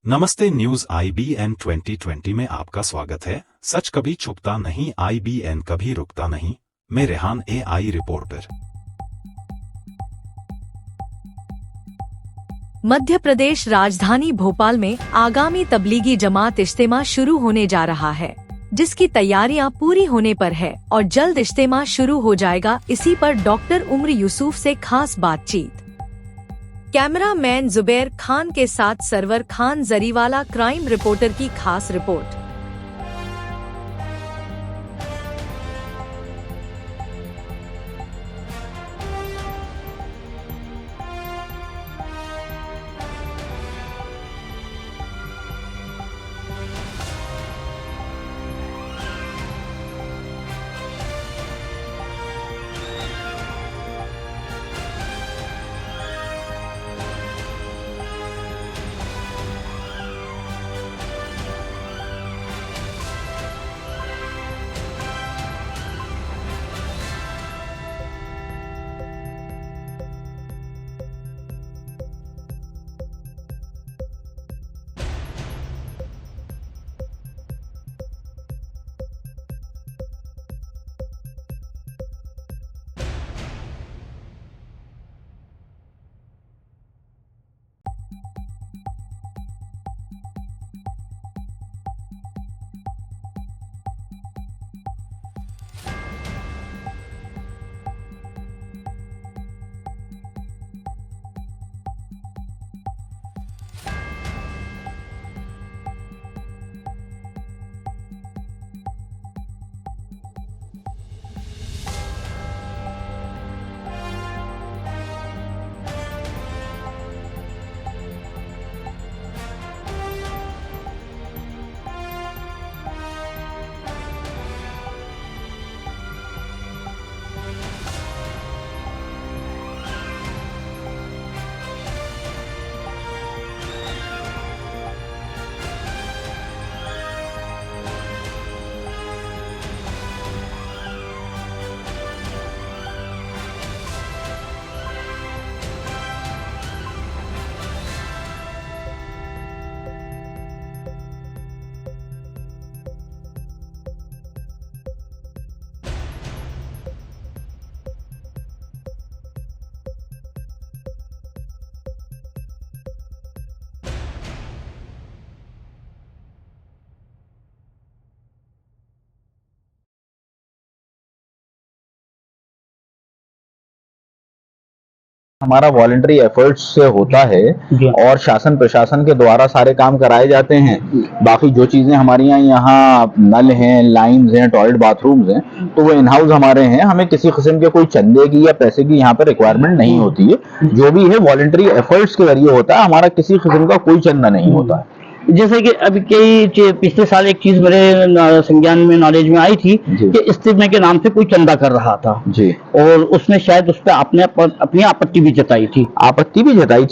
नमस्ते, news IBN 2020 में आपका स्वागत है। सच कभी छुपता नहीं, IBN कभी रुकता नहीं। मैं रेहान AI रिपोर्टर। मध्य प्रदेश राजधानी भोपाल में आगामी तबलीगी जमात इज्तिमा शुरू होने जा रहा है, जिसकी तैयारियां पूरी होने पर है और जल्द इज्तिमा शुरू हो जाएगा। इसी पर डॉक्टर उम्र यूसुफ से खास बातचीत। कैमरामैन जुबैर खान के साथ सरवर खान, जरीवाला क्राइम रिपोर्टर की खास रिपोर्ट। हमारा वॉलंटरी एफर्ट्स से होता है और शासन प्रशासन के द्वारा सारे काम कराए जाते हैं। बाकी जो चीजें हमारी यहाँ नल हैं, लाइंस हैं, टॉयलेट बाथरूम्स हैं, तो वो इन हाउस हमारे हैं। हमें किसी किस्म के कोई चंदे की या पैसे की यहाँ पर रिक्वायरमेंट नहीं होती है। जो भी है वॉलंटरी एफर्ट्स के जरिए होता है। हमारा किसी किस्म का कोई चंदा नहीं होता है। जैसे कि अभी पिछले साल एक चीज मेरे संज्ञान में नॉलेज में आई थी कि इस्तीमे के नाम से कोई चंदा कर रहा था जी, और उसने शायद उस पर अपनी आपत्ति भी जताई थी,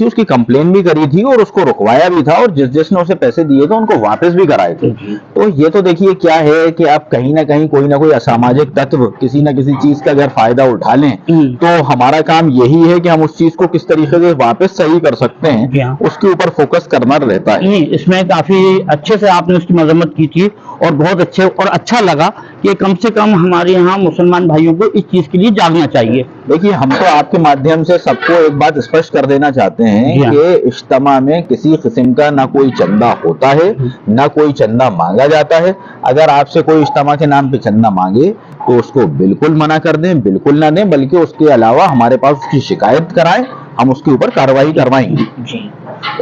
उसकी कंप्लेन भी करी थी और उसको रुकवाया भी था, और जिसने उसे पैसे दिए थे उनको वापस भी कराए थे। तो ये तो देखिए क्या है कि आप कहीं ना कहीं कोई ना कोई असामाजिक तत्व किसी ना किसी चीज का अगर फायदा उठा लें, तो हमारा काम यही है कि हम उस चीज को किस तरीके से वापस सही कर सकते हैं, उसके ऊपर फोकस करना रहता है। इसमें काफी अच्छे से आपने उसकी मजम्मत की थी और बहुत अच्छे और अच्छा लगा कि कम से कम हमारे यहाँ मुसलमान भाइयों को इस चीज के लिए जागना चाहिए। देखिए, हम तो आपके माध्यम से सबको एक बात स्पष्ट कर देना चाहते हैं कि इज्तिमा में किसी किस्म का ना कोई चंदा होता है, ना कोई चंदा मांगा जाता है। अगर आपसे कोई इज्तिमा के नाम पे चंदा मांगे तो उसको बिल्कुल मना कर दें, बिल्कुल ना दें, बल्कि उसके अलावा हमारे पास उसकी शिकायत कराएं, हम उसके ऊपर कार्रवाई करवाएंगे।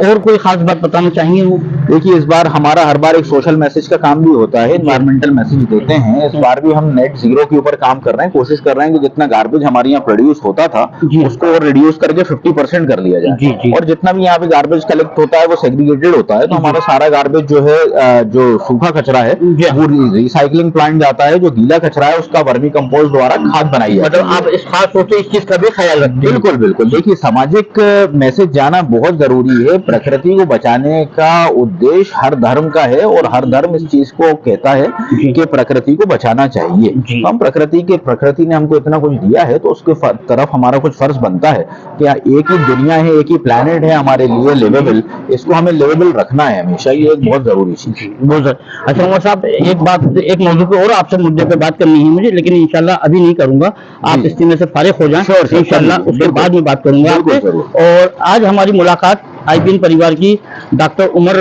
और कोई खास बात बताना चाहेंगे वो? देखिए, इस बार हमारा हर बार एक सोशल मैसेज का काम भी होता है, एनवायरमेंटल मैसेज देते हैं। इस बार भी हम नेट जीरो के ऊपर काम कर रहे हैं, कोशिश कर रहे हैं कि जितना गार्बेज हमारे यहाँ प्रोड्यूस होता था उसको और रिड्यूस करके 50% कर लिया जाए। और जितना भी यहाँ पे गार्बेज कलेक्ट होता है वो सेग्रीगेटेड होता है, तो हमारा सारा गार्बेज जो है, जो सूखा कचरा है वो रिसाइकलिंग प्लांट जाता है, जो गीला कचरा है उसका वर्मी कंपोस्ट द्वारा खाद बनाई जाती है। मतलब आप इस खास तौर से इस चीज का भी ख्याल रखते हैं? बिल्कुल बिल्कुल। देखिए, सामाजिक मैसेज जाना बहुत जरूरी चाहिए। प्रकृति को बचाने का उद्देश्य हर धर्म का है और हर धर्म इस चीज को कहता है कि प्रकृति को बचाना चाहिए। हम प्रकृति ने हमको इतना कुछ दिया है तो उसके तरफ हमारा कुछ फर्ज बनता है कि एक ही दुनिया है, एक ही प्लैनेट है हमारे लिए लिवेबल, इसको हमें लिवेबल रखना है हमेशा। ये एक बहुत जरूरी चीज है। बहुत सर। अच्छा उमर साहब, एक मौजूद पे और आपसे मुद्दे पे बात करनी है मुझे, लेकिन इंशाल्लाह अभी नहीं करूंगा, आप इस में से फारिग हो जाएं, इंशाल्लाह उसके बाद में बात करूंगा आपसे। और आज हमारी मुलाकात IBN परिवार की डॉक्टर उमर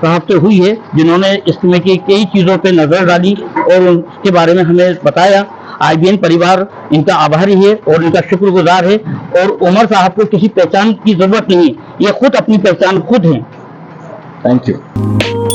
साहब से हुई है, जिन्होंने इसमें की कई चीजों पे नजर डाली और उसके बारे में हमें बताया। IBN परिवार इनका आभारी है और इनका शुक्रगुजार है, और उमर साहब को किसी पहचान की जरूरत नहीं, ये खुद अपनी पहचान खुद है। Thank you.